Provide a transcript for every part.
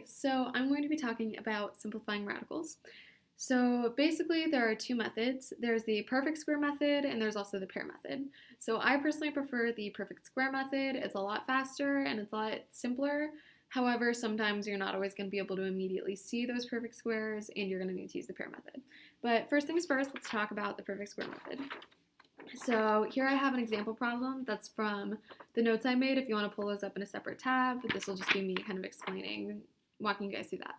so I'm going to be talking about simplifying radicals. So basically, there are two methods. There's the perfect square method, and there's also the pair method. So I personally prefer the perfect square method. It's a lot faster and it's a lot simpler. However, sometimes you're not always going to be able to immediately see those perfect squares, and you're going to need to use the pair method. But first things first, let's talk about the perfect square method. So here I have an example problem that's from the notes I made. If you want to pull those up in a separate tab, this will just be me kind of explaining, walking you guys through that.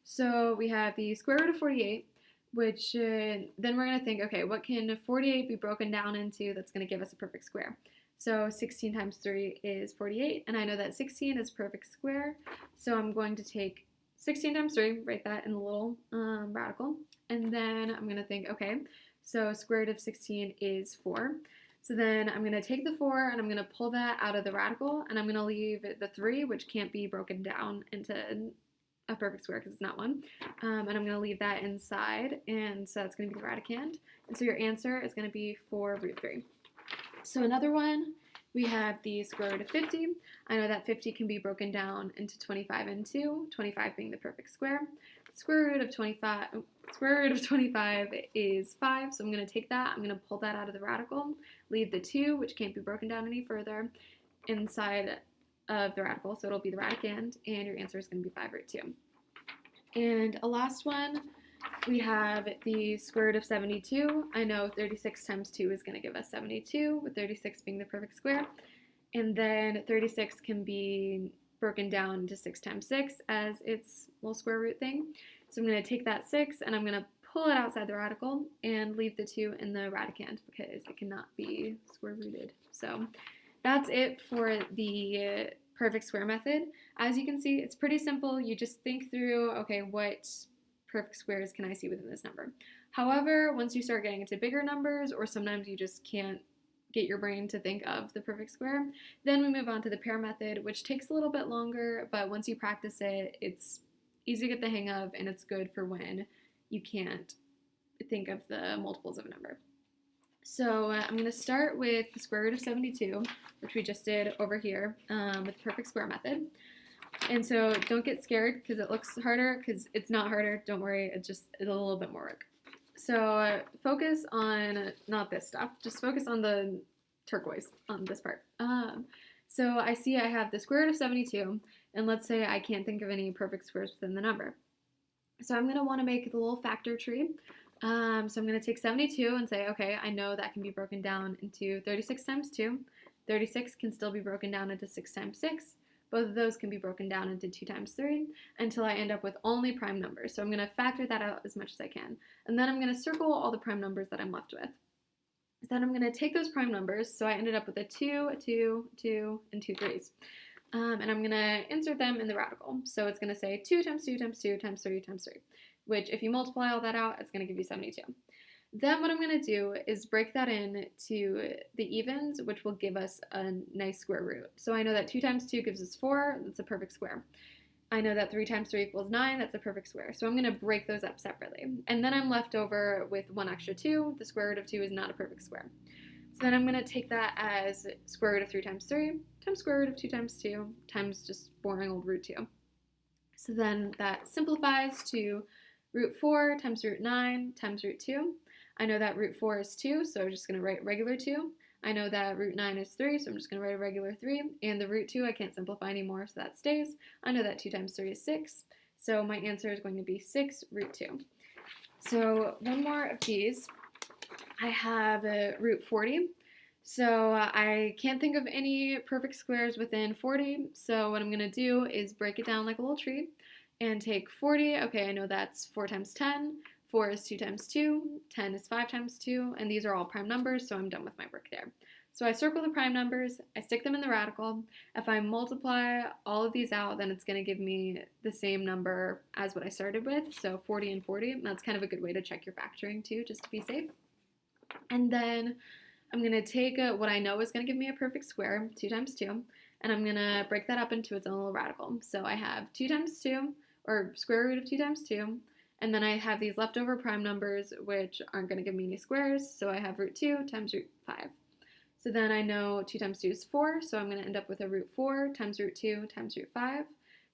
So we have the square root of 48, which then we're going to think, okay, what can 48 be broken down into that's going to give us a perfect square? So 16 times 3 is 48, and I know that 16 is perfect square, so I'm going to take 16 times 3, write that in the little radical, and then I'm going to think, okay, so square root of 16 is 4. So then I'm going to take the 4 and I'm going to pull that out of the radical, and I'm going to leave the 3, which can't be broken down into a perfect square because it's not one. And I'm going to leave that inside, and so that's going to be the radicand. And so your answer is going to be 4 root 3. So another one, we have the square root of 50. I know that 50 can be broken down into 25 and 2, 25 being the perfect square. Square root of 25 is 5, so I'm going to take that, I'm going to pull that out of the radical, leave the 2, which can't be broken down any further, inside of the radical, so it'll be the radicand, and your answer is going to be 5 root 2. And a last one, we have the square root of 72. I know 36 times 2 is going to give us 72, with 36 being the perfect square. And then 36 can be broken down into 6 times 6 as its little square root thing. So I'm going to take that 6 and I'm going to pull it outside the radical and leave the 2 in the radicand because it cannot be square rooted. So that's it for the perfect square method. As you can see, it's pretty simple. You just think through, okay, what perfect squares can I see within this number? However, once you start getting into bigger numbers, or sometimes you just can't get your brain to think of the perfect square, then we move on to the pair method, which takes a little bit longer, but once you practice it, it's easy to get the hang of, and it's good for when you can't think of the multiples of a number. So I'm going to start with the square root of 72, which we just did over here with the perfect square method. And so don't get scared because it looks harder, because it's not harder. Don't worry, it's a little bit more work. So focus on not this stuff. Just focus on the turquoise on this part. So I see I have the square root of 72, and let's say I can't think of any perfect squares within the number. So I'm going to want to make the little factor tree. So I'm going to take 72 and say, okay, I know that can be broken down into 36 times 2. 36 can still be broken down into 6 times 6. Both of those can be broken down into 2 times 3 until I end up with only prime numbers. So I'm going to factor that out as much as I can. And then I'm going to circle all the prime numbers that I'm left with. Then I'm going to take those prime numbers. So I ended up with a 2, a 2, 2, and 2 3s. And I'm going to insert them in the radical. So it's going to say 2 times 2 times 2 times 3 times 3, which if you multiply all that out, it's going to give you 72. Then what I'm going to do is break that into the evens, which will give us a nice square root. So I know that 2 times 2 gives us 4, that's a perfect square. I know that 3 times 3 equals 9, that's a perfect square. So I'm going to break those up separately. And then I'm left over with 1 extra 2. The square root of 2 is not a perfect square. So then I'm going to take that as square root of 3 times 3 times square root of 2 times 2 times just boring old root 2. So then that simplifies to root 4 times root 9 times root 2. I know that root 4 is 2, so I'm just going to write regular 2. I know that root 9 is 3, so I'm just going to write a regular 3. And the root 2 I can't simplify anymore, so that stays. I know that 2 times 3 is 6, so my answer is going to be 6 root 2. So one more of these. I have root 40. So I can't think of any perfect squares within 40, so what I'm going to do is break it down like a little tree and take 40. Okay, I know that's 4 times 10. 4 is 2 times 2, 10 is 5 times 2, and these are all prime numbers, so I'm done with my work there. So I circle the prime numbers, I stick them in the radical. If I multiply all of these out, then it's going to give me the same number as what I started with, so 40 and 40, and that's kind of a good way to check your factoring too, just to be safe. And then I'm going to take what I know is going to give me a perfect square, 2 times 2, and I'm going to break that up into its own little radical. So I have 2 times 2, or square root of 2 times 2, and then I have these leftover prime numbers, which aren't going to give me any squares, so I have root 2 times root 5. So then I know 2 times 2 is 4, so I'm going to end up with a root 4 times root 2 times root 5.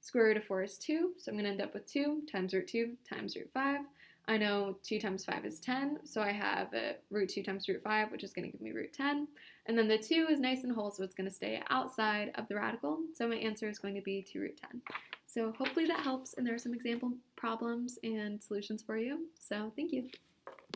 Square root of 4 is 2, so I'm going to end up with 2 times root 2 times root 5. I know 2 times 5 is 10, so I have root 2 times root 5, which is going to give me root 10. And then the 2 is nice and whole, so it's going to stay outside of the radical. So my answer is going to be 2 root 10. So hopefully that helps, and there are some example problems and solutions for you. So thank you.